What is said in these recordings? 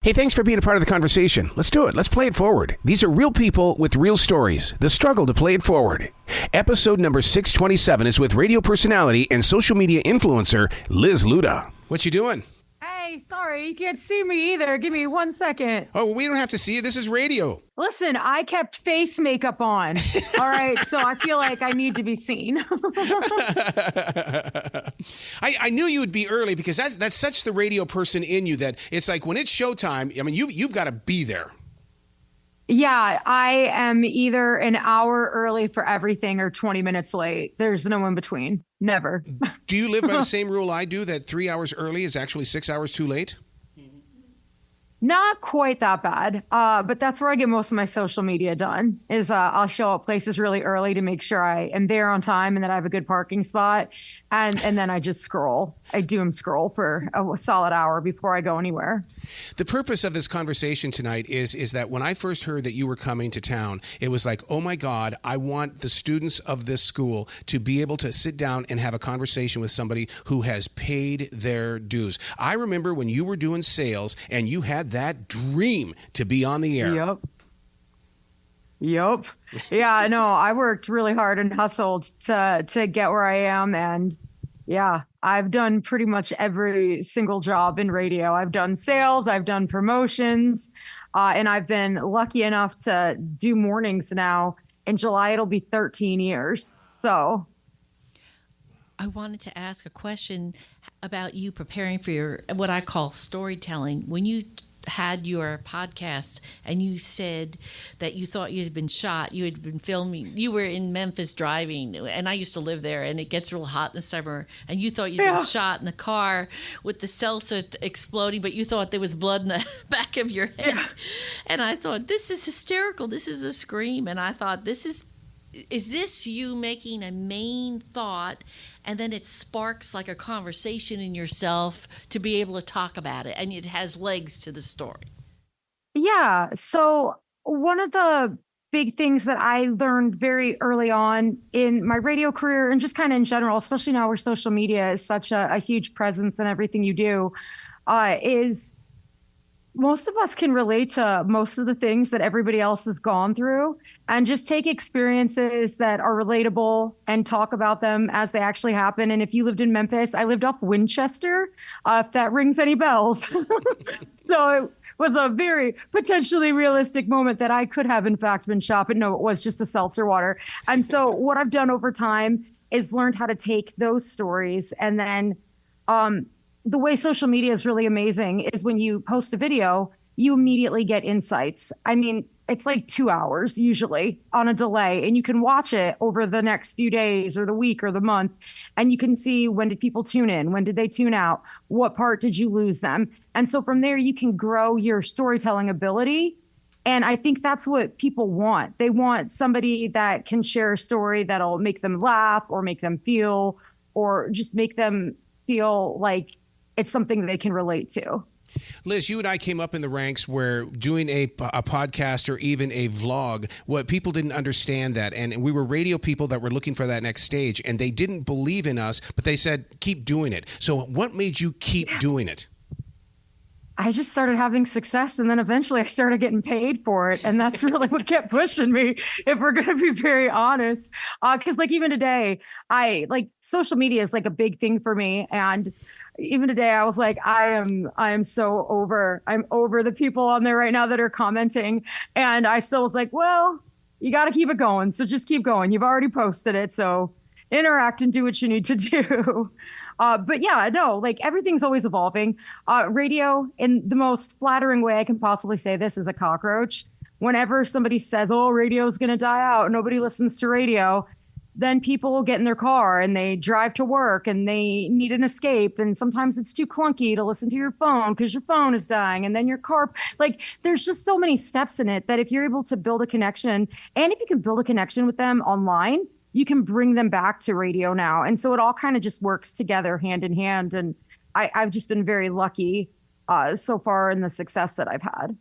Hey, thanks for being a part of the conversation. Let's do it. Let's play it forward. These are real people with real stories. The struggle to play it forward. Episode number 627 is with radio personality and social media influencer Liz Luda. What you doing? Hey, sorry, you can't see me either. Give me 1 second. Oh, we don't have to see you. This is radio. Listen, I kept face makeup on. All right, so I feel like I need to be seen. I knew you would be early because that's such the radio person in you that it's like when it's showtime, I mean, you've got to be there. Yeah, I am either an hour early for everything or 20 minutes late. There's no in between. Never. Do you live by the same rule I do, that 3 hours early is actually 6 hours too late? Not quite that bad, but that's where I get most of my social media done, is I'll show up places really early to make sure I am there on time and that I have a good parking spot. And then I just scroll. I doom scroll for a solid hour before I go anywhere. The purpose of this conversation tonight is that when I first heard that you were coming to town, it was like, oh my God, I want the students of this school to be able to sit down and have a conversation with somebody who has paid their dues. I remember when you were doing sales and you had that dream to be on the air. Yep. Yeah, no, I worked really hard and hustled to get where I am. And yeah, I've done pretty much every single job in radio. I've done sales, I've done promotions, and I've been lucky enough to do mornings now. In July, it'll be 13 years. So I wanted to ask a question about you preparing for your, what I call storytelling. When you had your podcast and you said that you thought you had been shot, you had been filming, you were in Memphis driving, and I used to live there, and it gets real hot in the summer, and you thought you'd been shot in the car with the seltzer exploding, but you thought there was blood in the back of your head. And I thought, this is hysterical, this is a scream. And I thought, is this you making a main thought, and then it sparks like a conversation in yourself to be able to talk about it, and it has legs to the story? yeah, so one of the big things that I learned very early on in my radio career, and just kind of in general, especially now where social media is such a huge presence in everything you do, is most of us can relate to most of the things that everybody else has gone through, and just take experiences that are relatable and talk about them as they actually happen. And if you lived in Memphis, I lived off Winchester, if that rings any bells. So it was a very potentially realistic moment that I could have in fact been shot, but no, it was just a seltzer water. And so what I've done over time is learned how to take those stories, and then the way social media is really amazing is when you post a video, you immediately get insights. I mean, it's like 2 hours usually on a delay, and you can watch it over the next few days or the week or the month. And you can see, when did people tune in? When did they tune out? What part did you lose them? And so from there, you can grow your storytelling ability. And I think that's what people want. They want somebody that can share a story that'll make them laugh or make them feel, or just make them feel like it's something they can relate to. Liz, you and I came up in the ranks where doing a podcast or even a vlog, what people didn't understand that. And we were radio people that were looking for that next stage, and they didn't believe in us, but they said, keep doing it. So what made you keep doing it? I just started having success, and then eventually I started getting paid for it. And that's really what kept pushing me, if we're going to be very honest. Because like even today, social media is like a big thing for me. And even today, I was like, I'm over the people on there right now that are commenting. And I still was like, well, you got to keep it going. So just keep going. You've already posted it. So interact and do what you need to do. But yeah, no, like everything's always evolving. Radio, in the most flattering way I can possibly say this, is a cockroach. Whenever somebody says, oh, radio's going to die out, nobody listens to radio, then people get in their car and they drive to work and they need an escape. And sometimes it's too clunky to listen to your phone because your phone is dying. And then your car, like there's just so many steps in it that if you're able to build a connection, and if you can build a connection with them online, you can bring them back to radio now. And so it all kind of just works together hand in hand. And I've just been very lucky so far in the success that I've had.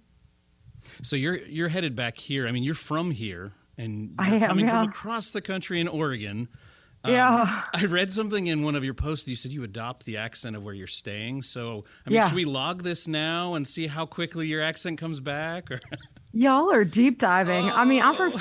So you're headed back here. I mean, you're from here, and you're coming from across the country in Oregon. Yeah. I read something in one of your posts. You said you adopt the accent of where you're staying. So, I mean, Yeah. should we log this now and see how quickly your accent comes back? Or Y'all are deep diving. I mean, I'm from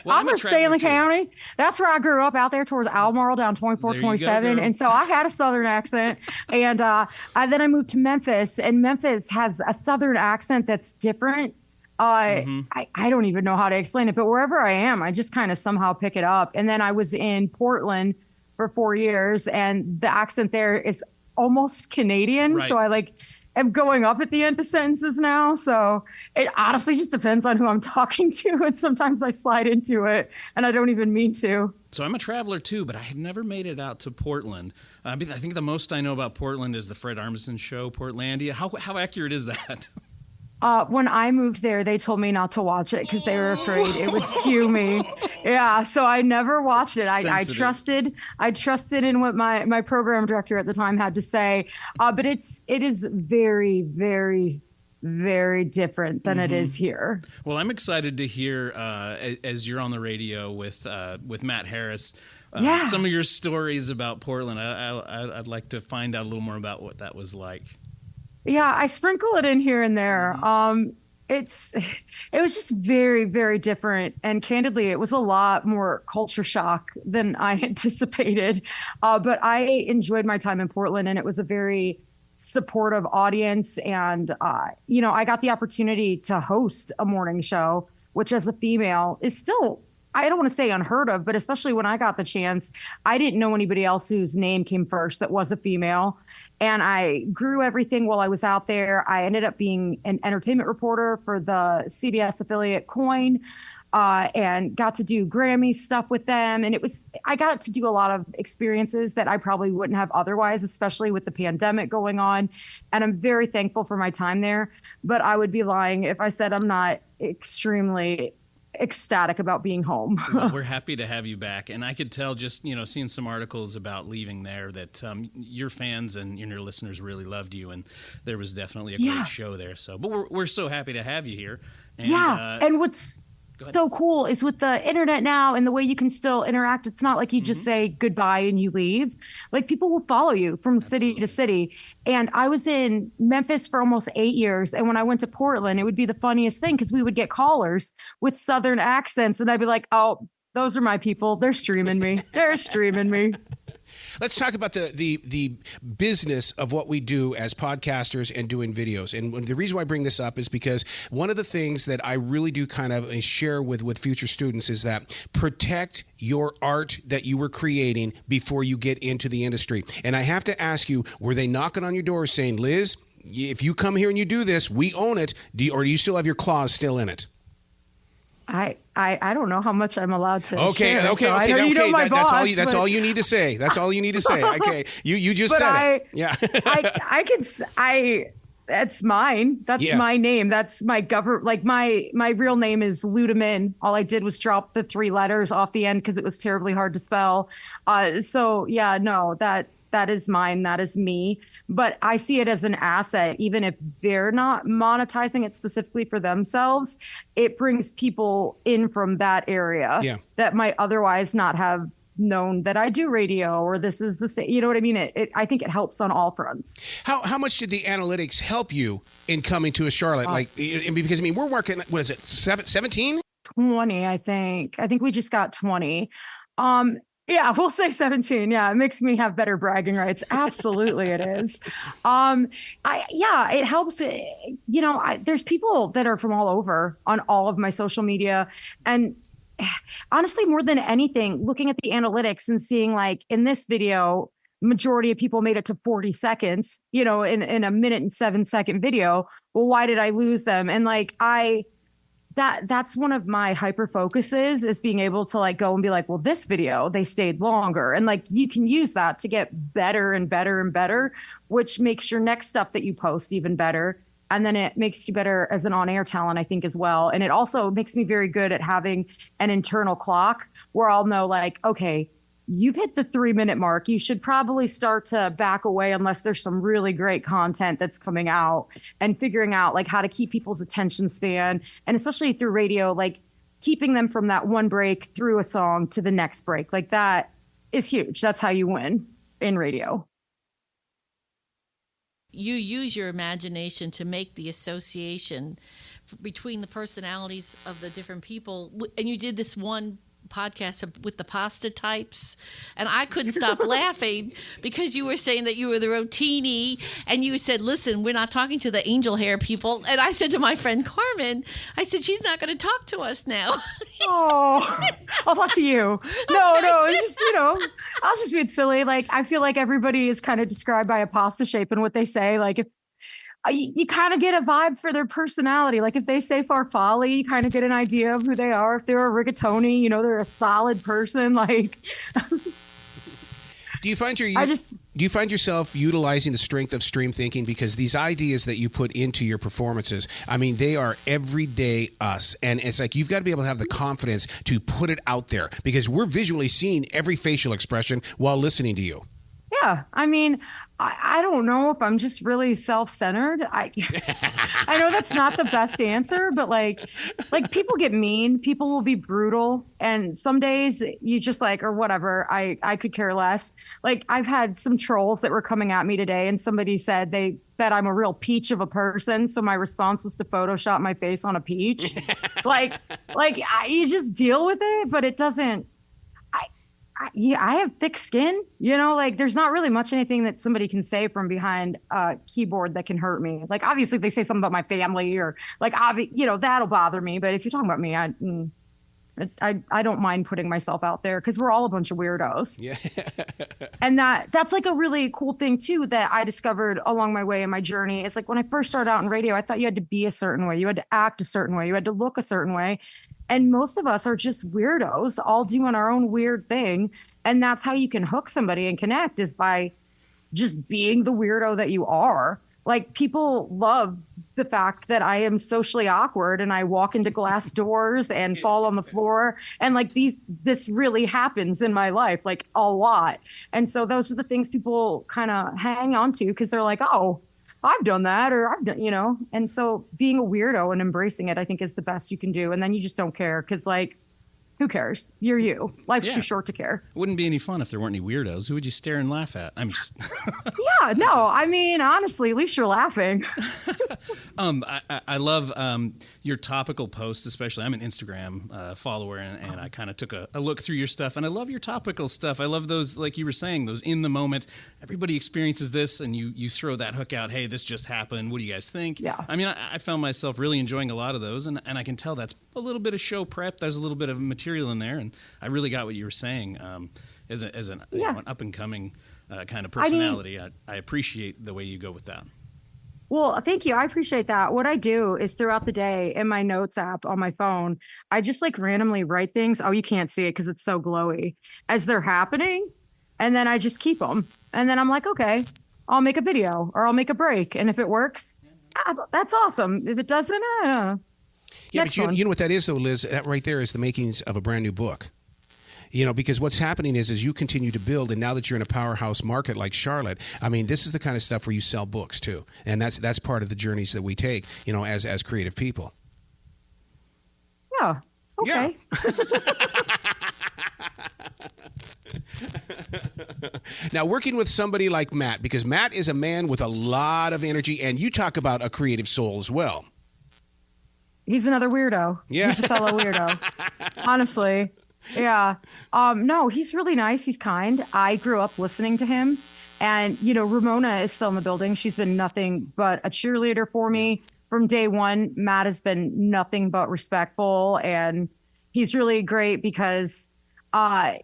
Well, I'm a from traveler Stanley too. County. That's where I grew up, out there towards Albemarle, down 24, There you go, 27. girl. And so I had a Southern accent. And then I moved to Memphis, and Memphis has a Southern accent that's different. I don't even know how to explain it, but wherever I am, I just kind of somehow pick it up. And then I was in Portland for 4 years, and the accent there is almost Canadian. Right. So I am going up at the end of sentences now. So it honestly just depends on who I'm talking to. And sometimes I slide into it and I don't even mean to. So I'm a traveler too, but I have never made it out to Portland. I think the most I know about Portland is the Fred Armisen show, Portlandia. How accurate is that? When I moved there, they told me not to watch it because they were afraid it would skew me. Yeah, so I never watched it. I trusted in what my program director at the time had to say. But it is very, very, very different than it is here. Well, I'm excited to hear as you're on the radio with Matt Harris. Some of your stories about Portland. I'd like to find out a little more about what that was like. Yeah, I sprinkle it in here and there. It was just very, very different. And candidly, it was a lot more culture shock than I anticipated. But I enjoyed my time in Portland, and it was a very supportive audience. And, I got the opportunity to host a morning show, which as a female is still, I don't want to say unheard of, but especially when I got the chance, I didn't know anybody else whose name came first that was a female. And I grew everything while I was out there. I ended up being an entertainment reporter for the CBS affiliate Coin, and got to do Grammy stuff with them. And I got to do a lot of experiences that I probably wouldn't have otherwise, especially with the pandemic going on. And I'm very thankful for my time there. But I would be lying if I said I'm not extremely ecstatic about being home. Well, we're happy to have you back, and I could tell just seeing some articles about leaving there that your fans and your listeners really loved you, and there was definitely a great show there. So, but we're so happy to have you here. And, and what's so cool is with the internet now and the way you can still interact, it's not like you just say goodbye and you leave. Like, people will follow you from city to city. And I was in Memphis for almost 8 years. And when I went to Portland, it would be the funniest thing because we would get callers with Southern accents. And I'd be like, oh, those are my people. They're streaming me. They're streaming me. Let's talk about the business of what we do as podcasters and doing videos. And the reason why I bring this up is because one of the things that I really do kind of share with future students is that protect your art that you were creating before you get into the industry. And I have to ask you, were they knocking on your door saying, Liz, if you come here and you do this, we own it, or do you still have your claws still in it? I don't know how much I'm allallowed to Okay. share. That's all you need to say. That's all you need to say. Okay. You just said it. Yeah. That's mine. That's my name. That's my my real name is Luda. All I did was drop the 3 letters off the end because it was terribly hard to spell. That is mine. That is me. But I see it as an asset, even if they're not monetizing it specifically for themselves. It brings people in from that area that might otherwise not have known that I do radio or this is the same. You know what I mean? I think it helps on all fronts. How much did the analytics help you in coming to a Charlotte? Because we're working, what is it, 17? 20, I think. I think we just got 20. Yeah, we'll say 17. Yeah, it makes me have better bragging rights. Absolutely, it is. It helps. There's people that are from all over on all of my social media. And honestly, more than anything, looking at the analytics and seeing like in this video, majority of people made it to 40 seconds, in a 1:07 video. Well, why did I lose them? And that's one of my hyper focuses is being able to go and be like, well, this video, they stayed longer. And you can use that to get better and better and better, which makes your next stuff that you post even better. And then it makes you better as an on-air talent, I think, as well. And it also makes me very good at having an internal clock where I'll know okay, you've hit the 3-minute mark. You should probably start to back away unless there's some really great content that's coming out, and figuring out how to keep people's attention span. And especially through radio, keeping them from that one break through a song to the next break, that is huge. That's how you win in radio. You use your imagination to make the association between the personalities of the different people. And you did this one podcast with the pasta types, and I couldn't stop laughing because you were saying that you were the rotini, and you said, listen, we're not talking to the angel hair people. And I said to my friend Carmen, I said, she's not going to talk to us now. Oh, I'll talk to you. No, it's just, I was just being silly. Like, I feel like everybody is kind of described by a pasta shape and what they say. Like, if you kind of get a vibe for their personality. Like if they say farfalle, you kind of get an idea of who they are. If they're a rigatoni, they're a solid person. Like, do you find yourself utilizing the strength of stream thinking? Because these ideas that you put into your performances, I mean, they are everyday us. And it's like, you've got to be able to have the confidence to put it out there, because we're visually seeing every facial expression while listening to you. Yeah. I mean, I don't know if I'm just really self-centered. I know that's not the best answer, but like people get mean, people will be brutal. And some days you just like, or whatever, I could care less. Like I've had some trolls that were coming at me today, and somebody said that I'm a real peach of a person. So my response was to Photoshop my face on a peach. You just deal with it, but it doesn't. I have thick skin, like there's not really much anything that somebody can say from behind a keyboard that can hurt me. Like, obviously if they say something about my family or like, that'll bother me. But if you're talking about me, I don't mind putting myself out there, because we're all a bunch of weirdos. Yeah. And that's like a really cool thing too, that I discovered along my way in my journey. It's like when I first started out in radio, I thought you had to be a certain way. You had to act a certain way. You had to look a certain way. And most of us are just weirdos, all doing our own weird thing. And that's how you can hook somebody and connect, is by just being the weirdo that you are. Like, people love the fact that I am socially awkward and I walk into glass doors and fall on the floor. And like this really happens in my life, like a lot. And so those are the things people kind of hang on to, because they're like, oh, I've done that, or I've done, and so being a weirdo and embracing it, I think, is the best you can do. And then you just don't care, because like, who cares? You're you. Life's too short to care. Wouldn't be any fun if there weren't any weirdos. Who would you stare and laugh at? I'm just. Yeah, no, I mean, honestly, at least you're laughing. I love your topical posts, especially. I'm an Instagram follower, and I kind of took a look through your stuff, and I love your topical stuff. I love those, like you were saying, those in the moment. Everybody experiences this, and you throw that hook out. Hey, this just happened. What do you guys think? Yeah. I mean, I found myself really enjoying a lot of those, and I can tell that's a little bit of show prep. There's a little bit of material in there, and I really got what you were saying. As an up and coming kind of personality, I appreciate the way you go with that. Well, thank you. I appreciate that. What I do is throughout the day in my notes app on my phone, I just like randomly write things. Oh, you can't see it because it's so glowy, as they're happening. And then I just keep them. And then I'm like, okay, I'll make a video or I'll make a break. And if it works, that's awesome. If it doesn't, yeah, but you know what that is, though, Liz? That right there is the makings of a brand new book. Because what's happening is you continue to build, and now that you're in a powerhouse market like Charlotte, I mean, this is the kind of stuff where you sell books too, and that's part of the journeys that we take, as creative people. Yeah. Okay. Yeah. Now, working with somebody like Matt, because Matt is a man with a lot of energy, and you talk about a creative soul as well. He's another weirdo. Yeah. He's a fellow weirdo. Honestly. Yeah. No, he's really nice. He's kind. I grew up listening to him, and, Ramona is still in the building. She's been nothing but a cheerleader for me from day one. Matt has been nothing but respectful, and he's really great because, both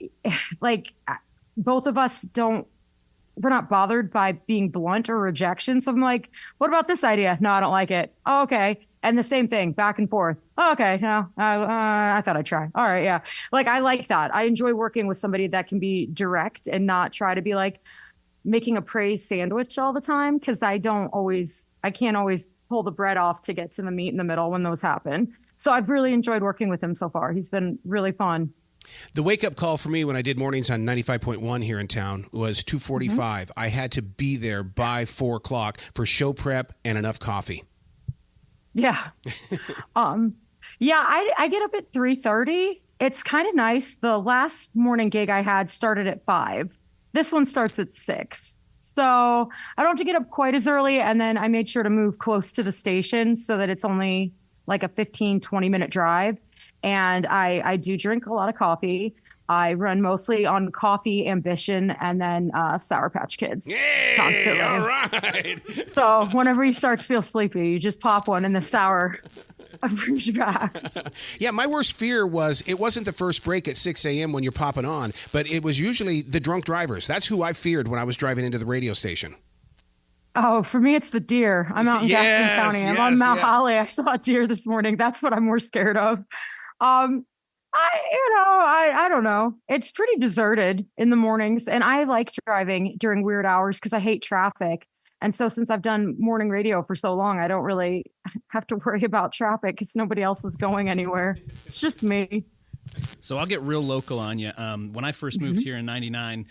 of us we're not bothered by being blunt or rejection. So I'm like, what about this idea? No, I don't like it. Oh, okay. And the same thing, back and forth. Oh, okay, no, I thought I'd try. All right, yeah. Like, I like that. I enjoy working with somebody that can be direct and not try to be like making a praise sandwich all the time, because I can't always pull the bread off to get to the meat in the middle when those happen. So I've really enjoyed working with him so far. He's been really fun. The wake-up call for me when I did mornings on 95.1 here in town was 2:45. Mm-hmm. I had to be there by 4 o'clock for show prep and enough coffee. Yeah. I get up at 3:30 it's kind of nice. The last morning gig I had started at 5. This one starts at 6. So I don't have to get up quite as early. And then I made sure to move close to the station so that it's only like a 15, 20-minute drive. And I do drink a lot of coffee. I run mostly on coffee, ambition, and then Sour Patch Kids. Yay! Constantly. All right. So whenever you start to feel sleepy, you just pop one, and the sour brings you back. Yeah, my worst fear was it wasn't the first break at 6 a.m. when you're popping on, but it was usually the drunk drivers. That's who I feared when I was driving into the radio station. Oh, for me, it's the deer. I'm out in Gaston County. I'm on Mount Holly. I saw a deer this morning. That's what I'm more scared of. I don't know. It's pretty deserted in the mornings, and I like driving during weird hours because I hate traffic. And so since I've done morning radio for so long, I don't really have to worry about traffic because nobody else is going anywhere. It's just me. So I'll get real local on you. When I first moved here in '99,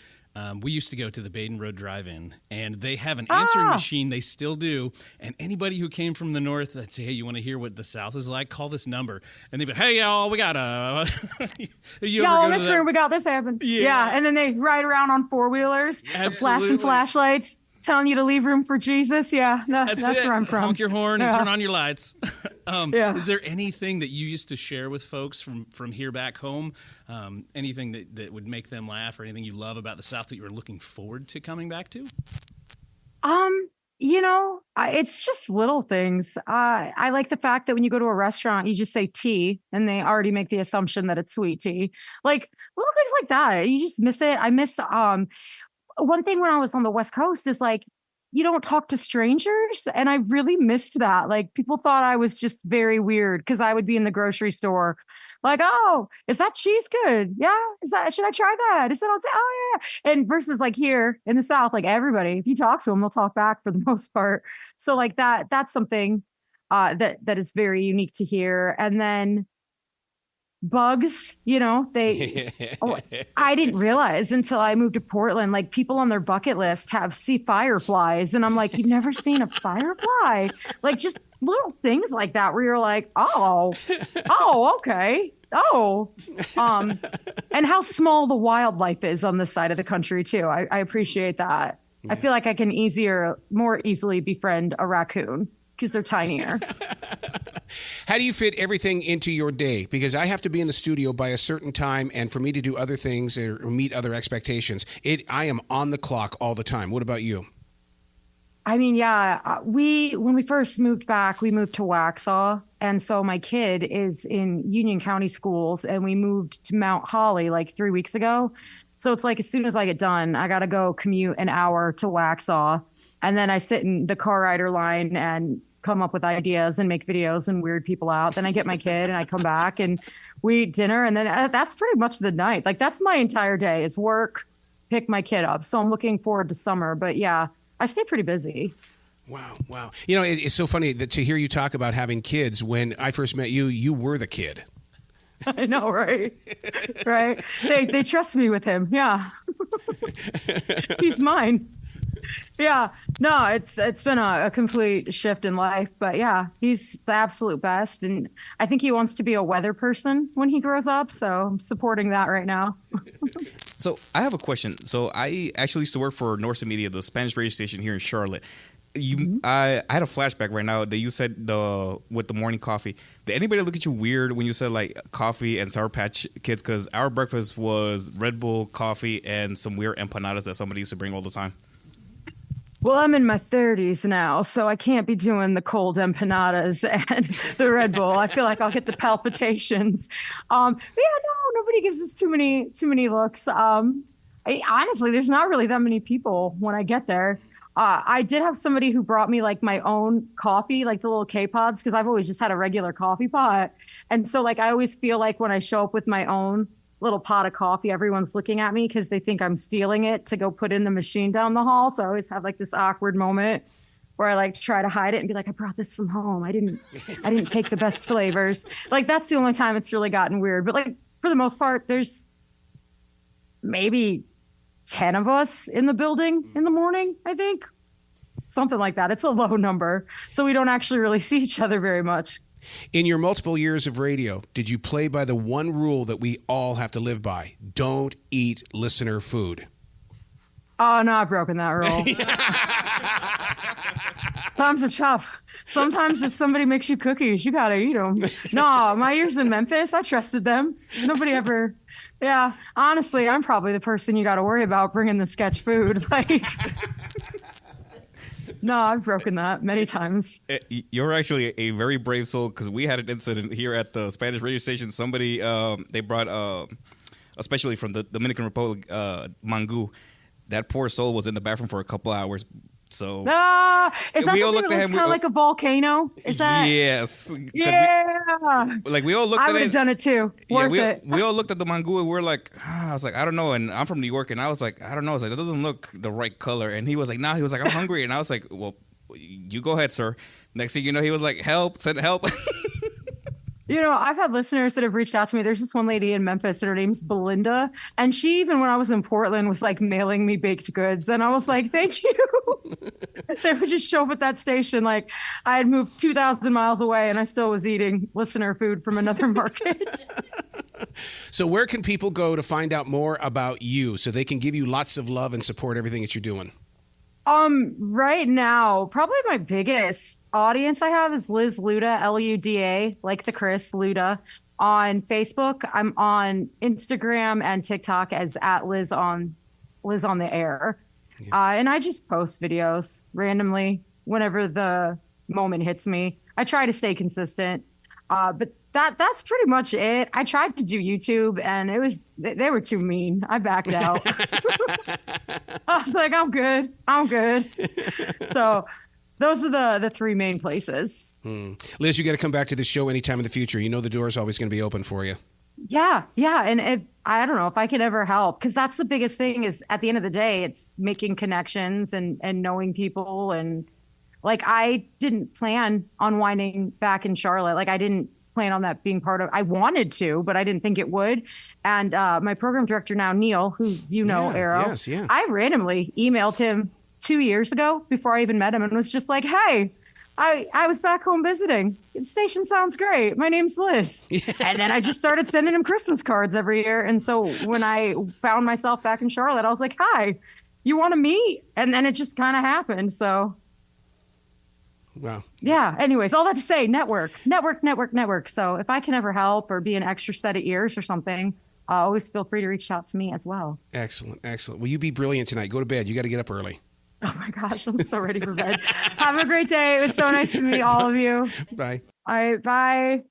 we used to go to the Baden Road Drive-In, and they have an answering machine. They still do. And anybody who came from the north that say, hey, you want to hear what the South is like? Call this number. And they'd be, hey, y'all, we got a... y'all, Miss Green, we got this happen. Yeah. And then they ride around on four-wheelers, flashing flashlights, telling you to leave room for Jesus. Yeah, that's where I'm from. Honk your horn and turn on your lights. Is there anything that you used to share with folks from here back home? Anything that would make them laugh, or anything you love about the South that you were looking forward to coming back to? It's just little things. I like the fact that when you go to a restaurant, you just say tea, and they already make the assumption that it's sweet tea. Like little things like that. You just miss it. I miss one thing when I was on the West Coast is like, you don't talk to strangers. And I really missed that. Like people thought I was just very weird because I would be in the grocery store like, oh, is that cheese good? Yeah. Should I try that? Is it on sale? Oh yeah. And versus like here in the South, like everybody, if you talk to them, they'll talk back for the most part. So like that's something that is very unique to here. And then bugs, I didn't realize until I moved to Portland, like people on their bucket list see fireflies. And I'm like, you've never seen a firefly? Like just little things like that where you're like, oh, okay. Oh, and how small the wildlife is on this side of the country too. I appreciate that. Yeah. I feel like I can more easily befriend a raccoon because they're tinier. How do you fit everything into your day? Because I have to be in the studio by a certain time, and for me to do other things or meet other expectations, I am on the clock all the time. What about you? I mean, yeah, when we first moved back, we moved to Waxhaw. And so my kid is in Union County schools, and we moved to Mount Holly like 3 weeks ago. So it's like as soon as I get done, I got to go commute an hour to Waxhaw. And then I sit in the car rider line and come up with ideas and make videos and weird people out. Then I get my kid and I come back and we eat dinner. And then that's pretty much the night. Like that's my entire day is work, pick my kid up. So I'm looking forward to summer. But yeah, I stay pretty busy. Wow. It's so funny to hear you talk about having kids. When I first met you, you were the kid. I know, right? Right. They trust me with him. Yeah. He's mine. Yeah, no, it's been a complete shift in life, but yeah, he's the absolute best. And I think he wants to be a weather person when he grows up. So I'm supporting that right now. So I have a question. So I actually used to work for Norse Media, the Spanish radio station here in Charlotte. I had a flashback right now that you said with the morning coffee. Did anybody look at you weird when you said like coffee and Sour Patch Kids? Because our breakfast was Red Bull, coffee, and some weird empanadas that somebody used to bring all the time. Well, I'm in my 30s now, so I can't be doing the cold empanadas and the Red Bull. I feel like I'll get the palpitations. But yeah, no, nobody gives us too many looks. Honestly, there's not really that many people when I get there. I did have somebody who brought me like my own coffee, like the little K-Pods, because I've always just had a regular coffee pot. And so like I always feel like when I show up with my own little pot of coffee, everyone's looking at me because they think I'm stealing it to go put in the machine down the hall. So I always have like this awkward moment where I like try to hide it and be like, I brought this from home. I didn't take the best flavors. Like that's the only time it's really gotten weird. But like for the most part, there's maybe 10 of us in the building in the morning, I think. something like that. It's a low number. So we don't actually really see each other very much. In your multiple years of radio, did you play by the one rule that we all have to live by? Don't eat listener food. Oh, no, I've broken that rule. Times are tough. Sometimes if somebody makes you cookies, you got to eat them. No, my years in Memphis, I trusted them. Nobody ever. Yeah, honestly, I'm probably the person you got to worry about bringing the sketch food. Like, no, I've broken that many times. You're actually a very brave soul, because we had an incident here at the Spanish radio station. Somebody, they brought, especially from the Dominican Republic, mango. That poor soul was in the bathroom for a couple hours. So is that we the all thing looked that at looks him. kind of like a volcano? Is that? Yes. Yeah. We all looked at it. I would have done it too. Worth it. We all looked at the mango and we're like, I was like, I don't know. And I'm from New York, and I was like, I don't know. I was like, that doesn't look the right color. And he was like, nah. He was like, I'm hungry. And I was like, well, you go ahead, sir. Next thing you know, he was like, help, send help. You know, I've had listeners that have reached out to me. There's this one lady in Memphis, and her name's Belinda. And she, even when I was in Portland, was like mailing me baked goods. And I was like, thank you. They would just show up at that station. Like, I had moved 2,000 miles away, and I still was eating listener food from another market. So where can people go to find out more about you so they can give you lots of love and support everything that you're doing? Right now, probably my biggest audience I have is Liz Luda, Luda, like the Chris Luda, on Facebook. I'm on Instagram and TikTok as at Liz on the Air. Yeah. And I just post videos randomly whenever the moment hits me. I try to stay consistent. But that's pretty much it. I tried to do YouTube, and they were too mean. I backed out. I was like, I'm good. So those are the three main places. Liz, you got to come back to this show anytime in the future. You know the door is always going to be open for you. Yeah. And I don't know if I could ever help, because that's the biggest thing is at the end of the day, it's making connections and knowing people. And like, I didn't plan on winding back in Charlotte. Like, I didn't plan on that being part of, I wanted to, but I didn't think it would. And my program director now, Neil, who you know, Arrow, yes, yeah. I randomly emailed him 2 years ago before I even met him, and was just like, hey, I was back home visiting. The station sounds great. My name's Liz. Yeah. And then I just started sending him Christmas cards every year. And so when I found myself back in Charlotte, I was like, hi, you want to meet? And then it just kind of happened. So wow. Yeah. Anyways, all that to say, network. So if I can ever help or be an extra set of ears or something, always feel free to reach out to me as well. Excellent. Well, you be brilliant tonight. Go to bed. You got to get up early. Oh my gosh, I'm so ready for bed. Have a great day. It was so nice to meet all of you. Bye. All right. Bye.